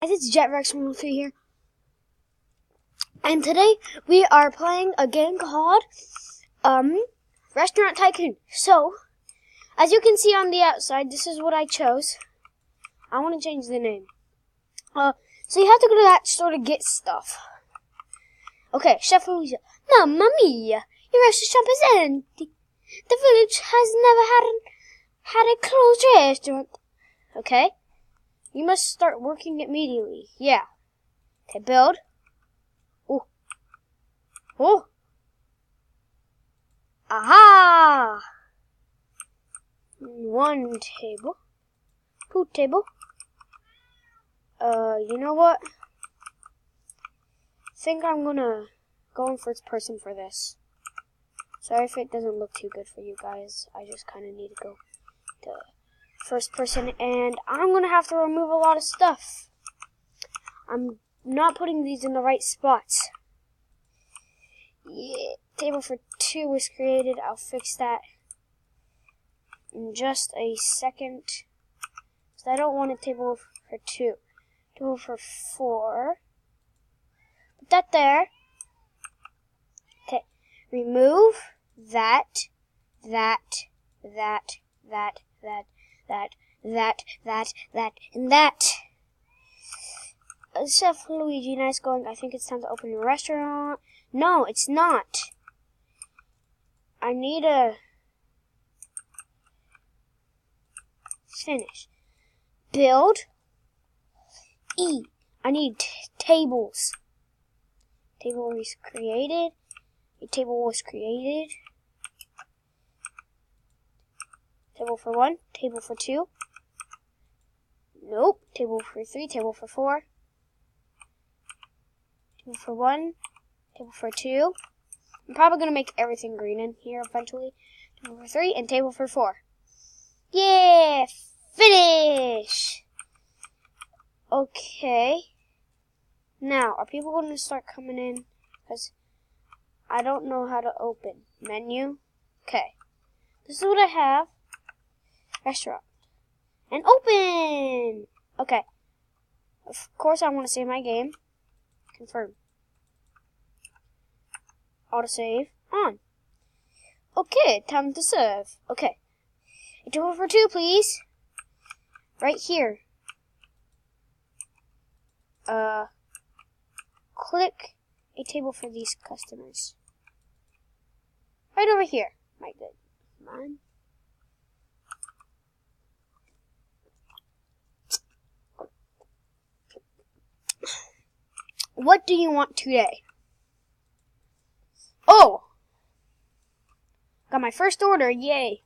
It's JetRex103 here, and today we are playing a game called Restaurant Tycoon. So, as you can see on the outside, this is what I chose. I want to change the name. So you have to go to that store to get stuff. Okay, Chef Louisa. Mamma mia, your restaurant is empty. The village has never had a closed restaurant. Okay. You must start working immediately. Yeah. Okay, build. Oh. Oh. Aha! 1 table. 2 table. You know what? I think I'm gonna go in first person for this. Sorry if it doesn't look too good for you guys. I just kind of need to go to first person, and I'm gonna have to remove a lot of stuff. I'm not putting these in the right spots. Yeah, table for 2 was created. I'll fix that in just a second. So I don't want a table for 2. Table for 4. Put that there. Okay, remove that, and that. Chef Luigi, nice going. I think it's time to open a restaurant. No, it's not. I need to finish. Build. E. I need tables. Table was created. A table was created. Table for 1. Table for 2. Nope. Table for 3. Table for 4. Table for 1. Table for 2. I'm probably going to make everything green in here eventually. Table for 3 and table for 4. Yeah! Finish! Okay. Now, are people going to start coming in? Because I don't know how to open. Menu. Okay. This is what I have. Restaurant. And open! Okay. Of course I want to save my game. Confirm. Autosave. On. Okay, time to serve. Okay. A table for 2, please. Right here. Click a table for these customers. Right over here. My good man. What do you want today? Oh! Got my first order, yay.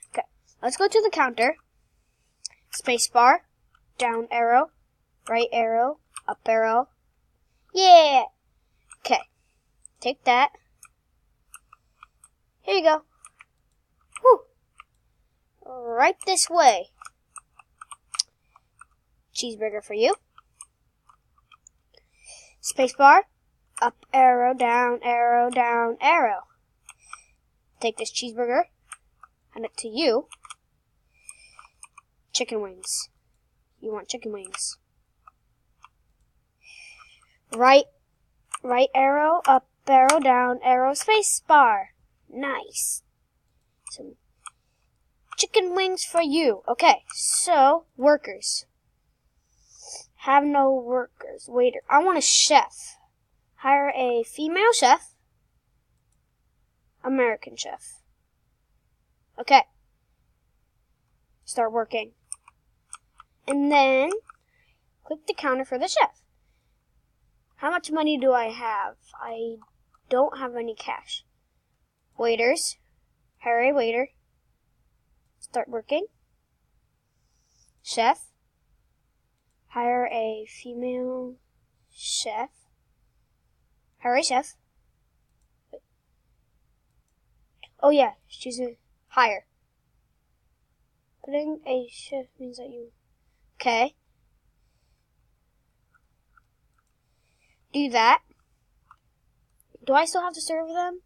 Okay, let's go to the counter. Spacebar, down arrow, right arrow, up arrow. Yeah! Okay, take that. Here you go. Whew. Right this way. Cheeseburger for you. Spacebar, up arrow, down arrow, down arrow. Take this cheeseburger, hand it to you. Chicken wings. You want chicken wings. Right arrow, up arrow, down arrow, spacebar. Nice. Some chicken wings for you. Okay, so workers. Have no workers. Waiter. I want a chef. Hire a female chef. American chef. Okay. Start working. And then click the counter for the chef. How much money do I have? I don't have any cash. Waiters. Hire a waiter. Start working. Chef. Hire a female chef. Hire a chef. Oh yeah, she's a hire. Putting a chef means that you... Okay. Do that. Do I still have to serve them?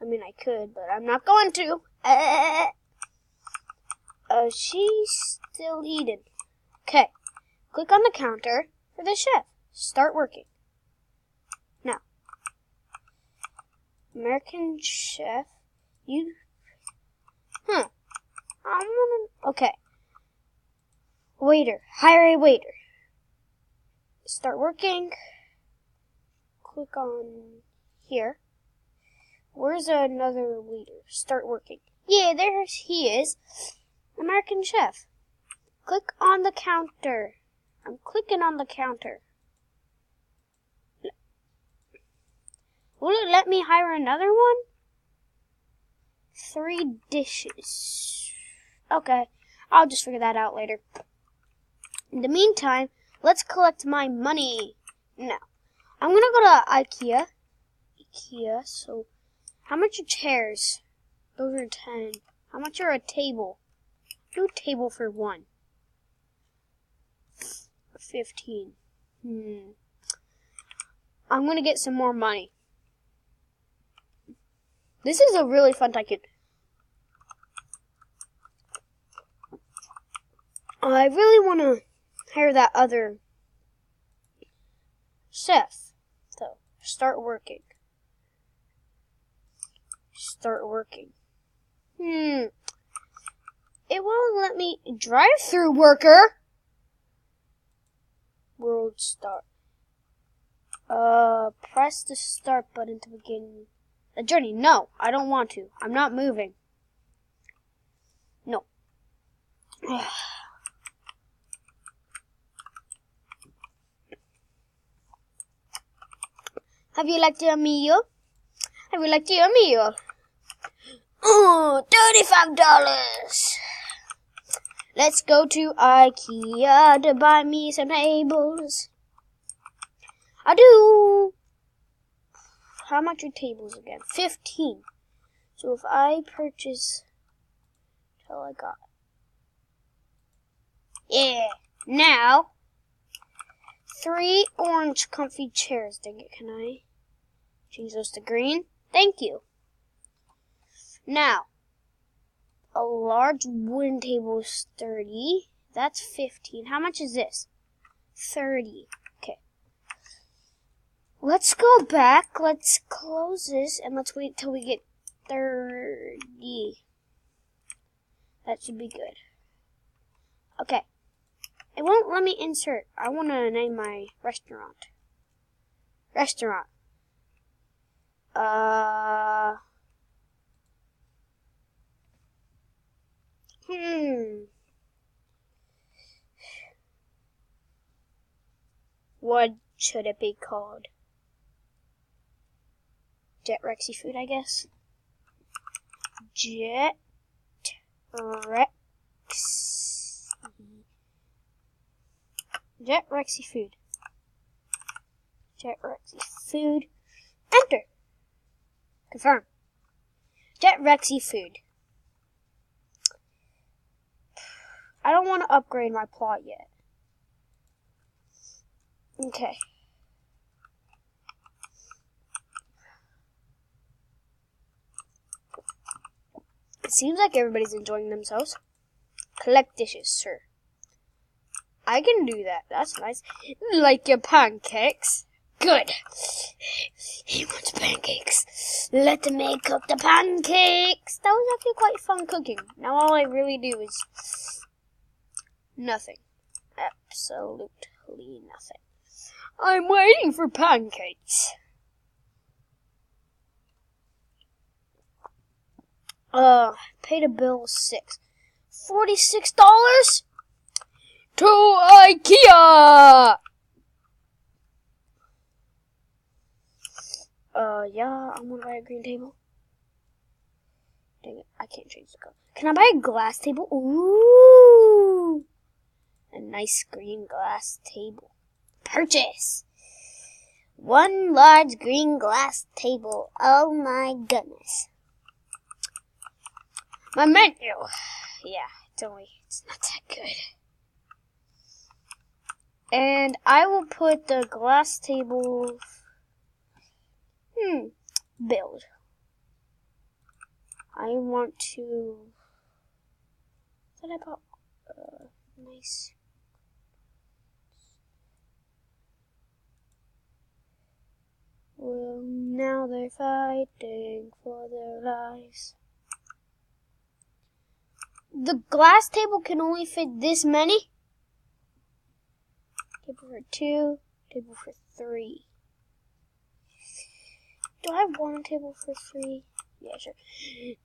I mean, I could, but I'm not going to. She's still eating. Okay. Click on the counter for the chef. Start working. Now, American chef, okay. Waiter, hire a waiter. Start working. Click on here. Where's another waiter? Start working. Yeah, there he is. American chef. Click on the counter. I'm clicking on the counter. Will it let me hire another one? 3 dishes. Okay, I'll just figure that out later. In the meantime, let's collect my money. Now, I'm gonna go to IKEA. So how much are chairs? Those are 10. How much are a table? Do a table for 1. 15. I'm gonna get some more money. This is a really fun tycoon. I really want to hire that other chef. So, start working. Start working. It won't let me drive-through worker. World start. Press the start button to begin the journey. No, I don't want to. I'm not moving. No. Have you liked your meal? Have you liked your meal? Oh, $35. Let's go to IKEA to buy me some tables. I do. How much are tables again? 15. So if I purchase till I got. Yeah. Now, 3 orange comfy chairs. Dang it, can I change those to green? Thank you. Now, a large wooden table is 30. That's 15. How much is this? 30. Okay. Let's go back. Let's close this and let's wait till we get 30. That should be good. Okay. It won't let me insert. I want to name my restaurant. Restaurant. What should it be called? Jet Rexy Food, I guess. Jet Rexy Food. Jet Rexy Food. Enter. Confirm. Jet Rexy Food. I don't want to upgrade my plot yet. Okay. It seems like everybody's enjoying themselves. Collect dishes, sir. I can do that. That's nice. Like your pancakes. Good. He wants pancakes. Let me cook the pancakes. That was actually quite fun cooking. Now all I really do is nothing. Absolutely nothing. I'm waiting for pancakes. Paid a bill of $46 to IKEA. Yeah, I'm gonna buy a green table. Dang it, I can't change the color. Can I buy a glass table? Ooh, a nice green glass table. Purchase. 1 large green glass table. Oh my goodness. My menu. Yeah, it's not that good. And I will put the glass table, build. I want to, what about, nice. now they're fighting for their lives. The glass table can only fit this many. Table for 2, table for 3. Do I have one table for 3? Yeah, sure.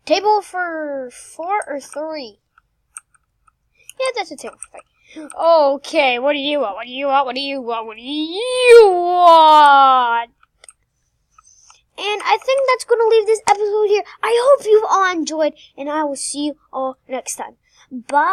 Table for 4 or 3? Yeah, that's a table for 3. Okay, what do you want? What do you want? What do you want? What do you want? And I think that's going to leave this episode here. I hope you've all enjoyed, and I will see you all next time. Bye.